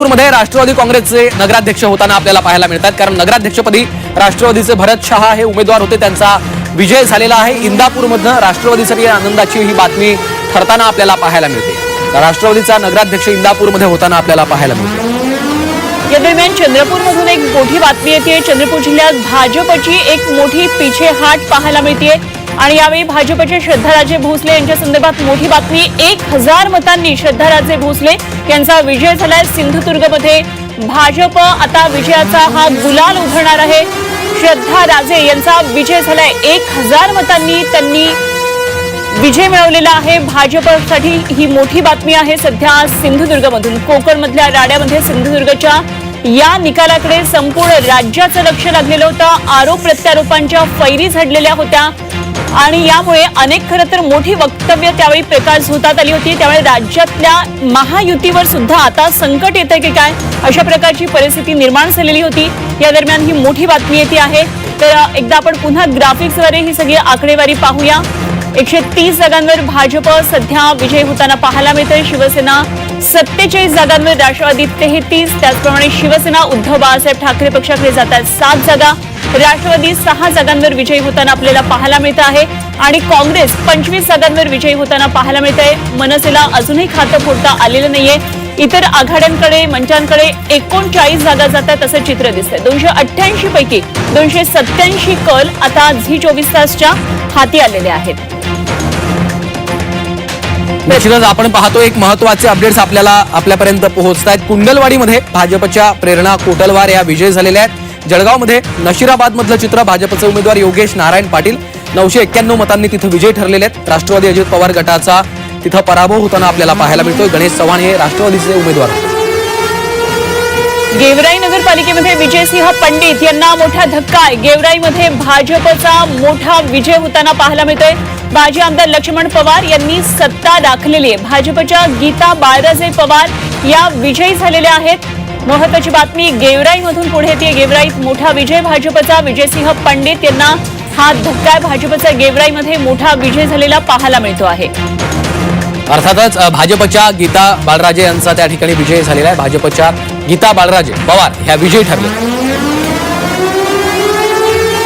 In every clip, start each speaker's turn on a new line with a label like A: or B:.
A: मध्ये राष्ट्रवादी काँग्रेसचे नगराध्यक्ष होताना आपल्याला पाहायला मिळतात। कारण नगराध्यक्षपदी राष्ट्रवादीचे भरत शहा हे उमेदवार होते, त्यांचा विजय झालेला आहे। इंदापूरमधून राष्ट्रवादीसाठी आनंदाची ही बातमी ठरताना आपल्याला पाहायला मिळते। राष्ट्रवादीचा नगराध्यक्ष इंदापूरमध्ये होताना आपल्याला पाहायला मिळते।
B: या दरम्यान चंद्रपूरमधून एक मोठी बातमी येते। चंद्रपूर जिल्ह्यात भाजपची एक मोठी पीछेहाट पाहायला मिळते आणि यावेळी भाजपचे श्रद्धाराजे भोसले यांच्या संदर्भात मोठी बातमी। 1000 मतांनी श्रद्धाराजे भोसले यांचा विजय झालाय। सिंधुदुर्गमध्ये भाजप आता विजयाचा हा गुलाल उधळणार आहे। श्रद्धाराजे यांचा विजय झालाय। 1000 मतांनी त्यांनी विजय मिळवलेला आहे। भाजपसाठी ही मोठी बातमी आहे। सध्या सिंधुदुर्गमधून कोकणमधल्या राड्यामध्ये सिंधुदुर्गच्या या निकालाकडे संपूर्ण राज्याचं लक्ष लागलेलं होतं। आरोप प्रत्यारोपांच्या फैरी झडलेल्या होत्या आणि यामुळे अनेक खरं तर मोठी वक्तव्य त्यावेळी प्रकाश झोतात आली होती। त्यामुळे राज्यातल्या महायुतीवर सुद्धा आता संकट येतंय की काय अशा प्रकारची परिस्थिती निर्माण झालेली होती। या दरम्यान ही मोठी बातमी येते आहे। तर एकदा आपण पुन्हा ग्राफिक्सद्वारे ही सगळी आकडेवारी पाहूया। 130 जागांवर भाजप सध्या विजय होताना पाहायला मिळते। शिवसेना 47 जागांवर, राष्ट्रवादी 33, त्याचप्रमाणे शिवसेना उद्धव बाळासाहेब ठाकरे पक्षाकडे जातात 7 जागा। राष्ट्रवादी 6 जागांवर विजयी होताना आपल्याला पाहायला मिळत आहे आणि काँग्रेस 25 जागांवर विजयी होताना पाहायला मिळत आहे। मनसेला अजूनही खातं फोडता आलेलं नाहीये। इतर आघाड्यांकडे, मंचांकडे 39 जागा जातात असं चित्र दिसतंय। 288 पैकी 287 कल आता झी 24 तासच्या हाती आलेले आहेत।
A: निश्चितच आपण पाहतो एक महत्त्वाचे अपडेट्स आपल्यापर्यंत पोहोचतायत। कुंडलवाडीमध्ये भाजपच्या प्रेरणा कोटलवार या विजय झालेल्या आहेत। जळगावमध्ये नशिराबाद मधलं चित्र, भाजपचे उमेदवार योगेश नारायण पाटील 991 मतांनी तिथे विजय ठरलेले आहेत। राष्ट्रवादी अजित पवार गटाचा तिथे पराभव होताना आपल्याला पाहायला मिळतोय। गणेश चव्हाण हे राष्ट्रवादीचे उमेदवार होते।
B: गेवराई नगरपालिकेमध्ये विजयसिंह पंडित यांना मोठा धक्का आहे। गेवराईमध्ये भाजपचा मोठा विजय होताना पाहायला मिळतोय। माजी आमदार लक्ष्मण पवार यांनी सत्ता दाखवलेली आहे। भाजपच्या गीता बाळराजे पवार या विजयी झालेल्या आहेत। महत्त्वाची बातमी गेवराईमधून पुढे येते। गेवराईत मोठा विजय भाजपचा। विजयसिंह पंडित यांना हा धक्का आहे। भाजपचा गेवराईमध्ये मोठा विजय झालेला पाहायला मिळतो आहे।
A: अर्थातच भाजपच्या गीता बाळराजे यांचा त्या ठिकाणी विजय झालेला आहे। भाजपच्या गीता बाळराजे पवार ह्या विजयी ठरल्या।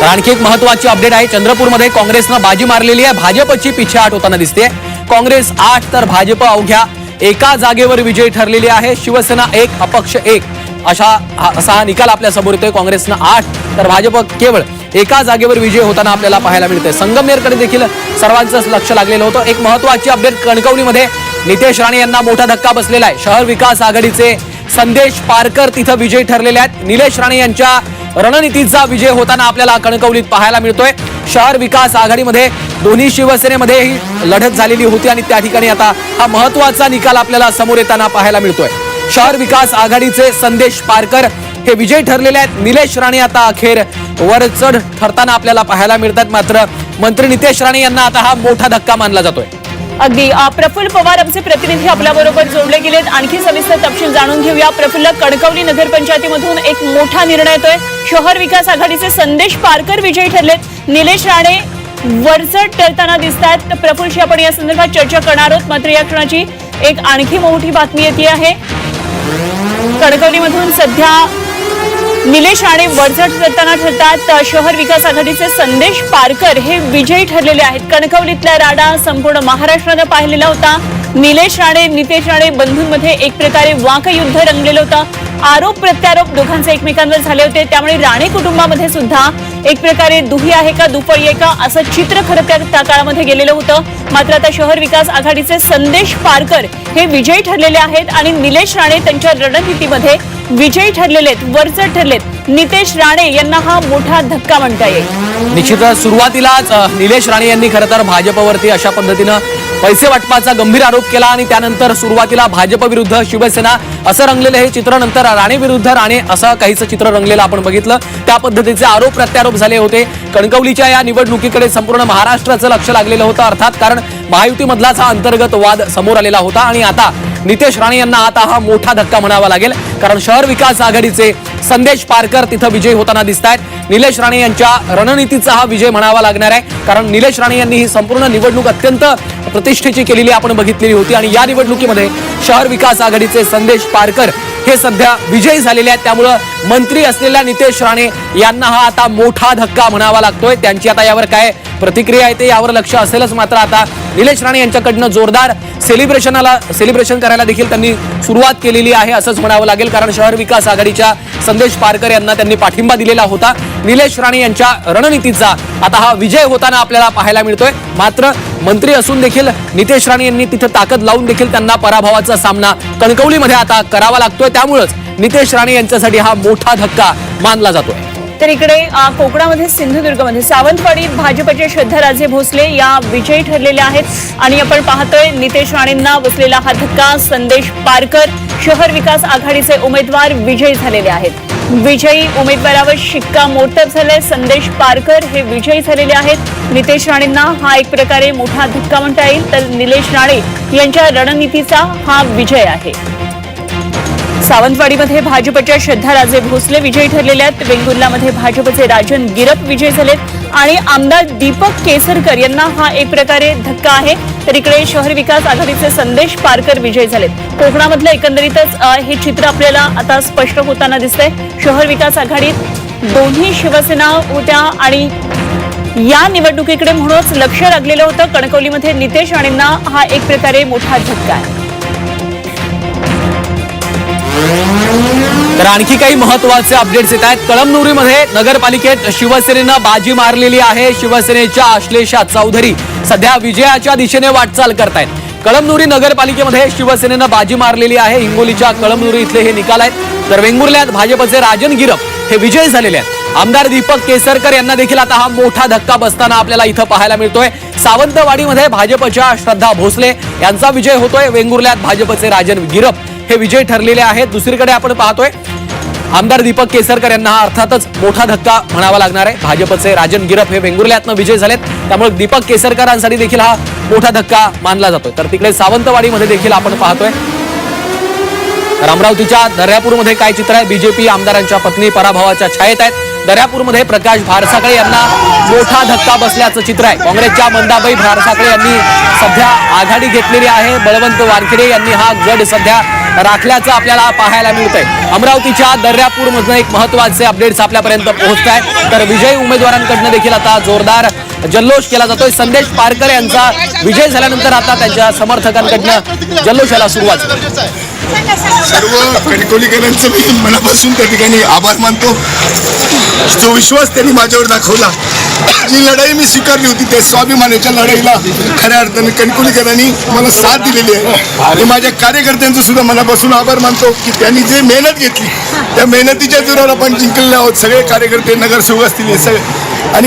A: तर आणखी एक महत्त्वाची अपडेट आहे। चंद्रपूरमध्ये काँग्रेसनं बाजी मारलेली आहे। भाजपची पिछेहाट होताना दिसते। काँग्रेस 8 तर भाजप अवघ्या एका जागेवर विजयी ठरलेली आहे। शिवसेना 1, अपक्ष 1 असा हा निकाल आपल्या समोर येतोय। काँग्रेसनं 8 तर भाजप केवळ एका जागेवर विजय होताना आपल्याला पाहायला मिळते। संगमनेरकडे देखील सर्वांचंच लक्ष लागलेलं होतं। एक महत्त्वाची अपडेट, कणकवलीमध्ये नितेश राणे यांना मोठा धक्का बसलेला आहे। शहर विकास आघाडीचे संदेश पारकर तिथं विजयी ठरलेले आहेत। निलेश राणे यांच्या रणनीतीचा विजय होताना आपल्याला कणकवलीत पाहायला मिळतोय। शहर विकास आघाडीमध्ये दोन्ही शिवसेनेमध्ये ही लढत झालेली होती आणि त्या ठिकाणी आता हा महत्त्वाचा निकाल आपल्याला समोर येताना पाहायला मिळतोय। शहर विकास आघाडीचे संदेश पारकर हे विजय ठरलेले आहेत। निलेश राणे आता अखेर वरचढ ठरताना आपल्याला पाहायला मिळतात। मात्र मंत्री नितेश राणे यांना आता हा मोठा धक्का मानला जातोय।
B: अगदी प्रफुल्ल पवार आमचे प्रतिनिधी आपल्याबरोबर जोडले गेलेत। आणखी सविस्तर तपशील जाणून घेऊया। प्रफुल्ल, कणकवली नगरपंचायतीमधून एक मोठा निर्णय येतोय। शहर विकास आघाडीचे संदेश पारकर विजयी ठरलेत। निलेश राणे वरचढ ठरताना दिसतात। प्रफुल्लशी आपण या संदर्भात चर्चा करणार आहोत। मात्र या क्षणाची एक आणखी मोठी बातमी येते आहे। कणकवलीमधून सध्या निलेश राणे वरचढ ठरताना ठरतात। शहर विकास आघाडीचे संदेश पारकर हे विजयी ठरलेले आहेत। कणकवलीतला राडा संपूर्ण महाराष्ट्रानं पाहिलेला होता। निलेश राणे, नितेश राणे बंधूंमध्ये एक प्रकारे वाकयुद्ध रंगलेलं होतं। आरोप प्रत्यारोप दोघांचे एकमेकांवर झाले होते। त्यामुळे राणे कुटुंबामध्ये सुद्धा एक प्रकारे दुही आहे का दुफळी आहे का असं चित्र खरं त्या काळामध्ये गेलेलं होतं। मात्र आता शहर विकास आघाडीचे संदेश पारकर हे विजयी ठरलेले आहेत आणि निलेश राणे त्यांच्या रणनीतीमध्ये विजयी ठरलेले आहेत, वरचढ ठरलेत। नितेश राणे यांना हा मोठा धक्का म्हणता येईल।
A: निश्चितच सुरुवातीलाच निलेश राणे यांनी खरं तर भाजपवरती अशा पद्धतीनं पैसे वाटपाचा गंभीर आरोप केला आणि त्यानंतर सुरुवातीला भाजप विरुद्ध शिवसेना असं रंगलेलं हे चित्र, नंतर राणे विरुद्ध राणे असं काहीचं चित्र रंगलेलं आपण बघितलं। त्या पद्धतीचे आरोप प्रत्यारोप झाले होते। कणकवलीच्या या निवडणुकीकडे संपूर्ण महाराष्ट्राचं लक्ष लागलेलं होतं। अर्थात कारण महायुतीमधलाच हा अंतर्गत वाद समोर आलेला होता आणि आता नितेश राणे यांना आता हा मोठा धक्का म्हणावा लागेल। कारण शहर विकास आघाडीचे संदेश पारकर तिथं विजयी होताना दिसतायत। निलेश राणे यांच्या रणनीतीचा हा विजय म्हणावा लागणार आहे। कारण निलेश राणे यांनी ही संपूर्ण निवडणूक अत्यंत प्रतिष्ठेची केलेली आपण बघितलेली होती आणि या निवडणुकीमध्ये शहर विकास आघाडीचे संदेश पारकर हे सध्या विजयी झालेले आहेत. त्यामुळं मंत्री असलेल्या नितेश राणे यांना हा आता मोठा धक्का म्हणावा लागतोय. त्यांची आता यावर काय प्रतिक्रिया आहे ते यावर लक्ष असेलच. मात्र आता निलेश राणे यांच्याकडनं जोरदार सेलिब्रेशन करायला देखील त्यांनी सुरुवात केलेली आहे असंच म्हणावं लागेल. कारण शहर विकास आघाडीच्या संदेश पारकर यांना त्यांनी पाठिंबा दिलेला होता. निलेश राणे यांच्या रणनीतीचा आता हा विजय होताना आपल्याला पाहायला मिळतोय. मात्र मंत्री असून देखील नितेश राणे यांनी तिथे ताकद लावून देखील त्यांना पराभवाचा सामना कणकवलीमध्ये आता करावा लागतोय. त्यामुळेच नितेश राणे यांच्यासाठी हा मोठा धक्का मानला जातोय.
B: तर इकडे कोकणामध्ये सिंधुदुर्गमध्ये सावंतवाडीत भाजपचे श्रद्धाराजे भोसले या विजयी ठरलेल्या आहेत. आणि आपण पाहतोय नितेश राणेंना बसलेला हा धक्का. संदेश पारकर शहर विकास आघाडीचे उमेदवार विजयी झालेले आहेत. विजयी उमेदवारावर शिक्कामोर्तब झालंय. संदेश पारकर हे विजयी झालेले आहेत. नितेश राणेंना हा एक प्रकारे मोठा धक्का म्हणता येईल. तर निलेश राणे यांच्या रणनीतीचा हा विजय आहे. सावंतवाडीमध्ये भाजपच्या श्रद्धाराजे भोसले विजयी ठरलेले आहेत. वेंगुर्लामध्ये भाजपचे राजन गिरप विजयी झालेत आणि आमदार दीपक केसरकर यांना हा एक प्रकारे धक्का आहे. तर इकडे शहर विकास आघाडीचे संदेश पारकर विजयी झालेत. कोकणामधलं एकंदरीतच हे चित्र आपल्याला आता स्पष्ट होताना दिसतंय. शहर विकास आघाडीत दोन्ही शिवसेना होत्या आणि या निवडणुकीकडे म्हणूनच लक्ष लागलेलं होतं. कणकवलीमध्ये नितेश राणेंना हा एक प्रकारे मोठा धक्का आहे.
A: तर आणखी काही महत्वाचे अपडेट्स येत आहेत. कळमनुरीमध्ये नगरपालिकेत शिवसेनेनं बाजी मारलेली आहे. शिवसेनेच्या आश्लेषा चौधरी सध्या विजयाच्या दिशेने वाटचाल करतायत. कळमनुरी नगरपालिकेमध्ये शिवसेनेनं बाजी मारलेली आहे. हिंगोलीच्या कळमनुरी इथले हे निकाल आहेत. तर वेंगुर्ल्यात भाजपचे राजन गिरप हे विजयी झालेले आहेत. आमदार दीपक केसरकर यांना देखील आता हा मोठा धक्का बसताना आपल्याला इथं पाहायला मिळतोय. सावंतवाडीमध्ये भाजपच्या श्रद्धा भोसले यांचा विजय होतोय. वेंगुर्ल्यात भाजपचे राजन गिरप हे विजय ठरलेले आहेत. दुसरीकडे आपण पाहतोय आमदार दीपक केसरकर यांना हा अर्थातच मोठा धक्का म्हणावा लागणार आहे. भाजपचे राजन गिरप हे वेंगुर्ल्यातनं विजय झालेत. त्यामुळे दीपक केसरकरांसाठी देखील हा मोठा धक्का मानला जातोय. तर तिकडे सावंतवाडीमध्ये देखील आपण पाहतोय. तर अमरावतीच्या दर्यापूरमध्ये काय चित्र आहे? बीजेपी आमदारांच्या पत्नी पराभवाच्या छायेत आहेत. दर्यापूरमध्ये प्रकाश भारसाकळे यांना मोठा धक्का बसल्याचं चित्र आहे. काँग्रेसच्या मंदाबाई भारसाकळे यांनी सध्या आघाडी घेतलेली आहे. बळवंत वानखेडे यांनी हा गड सध्या राखल्याचं आपल्याला पाहायला मिळतंय. अमरावतीच्या दर्यापूरमधनं एक महत्वाचे अपडेट्स आपल्यापर्यंत पोहोचत आहेत. तर विजयी उमेदवारांकडनं देखील आता जोरदार जल्लोष केला जातोय. संदेश पारकर यांचा विजय झाल्यानंतर आता त्यांच्या समर्थकांकडनं जल्लोषाला सुरुवात झाली.
C: सर्व कणकवलीकरांचं मी मनापासून त्या ठिकाणी आभार मानतो. जो विश्वास त्यांनी माझ्यावर दाखवला, जी लढाई मी स्वीकारली होती त्या स्वाभिमानाच्या लढाईला खऱ्या अर्थाने कणकवलीकरांनी मला साथ दिलेली आहे. आणि माझ्या कार्यकर्त्यांचं सुद्धा मनापासून आभार मानतो की त्यांनी जे मेहनत घेतली त्या मेहनतीच्या जोरावर आपण जिंकलेले आहोत. सगळे कार्यकर्ते नगरसेवक असतील हे सगळे. आणि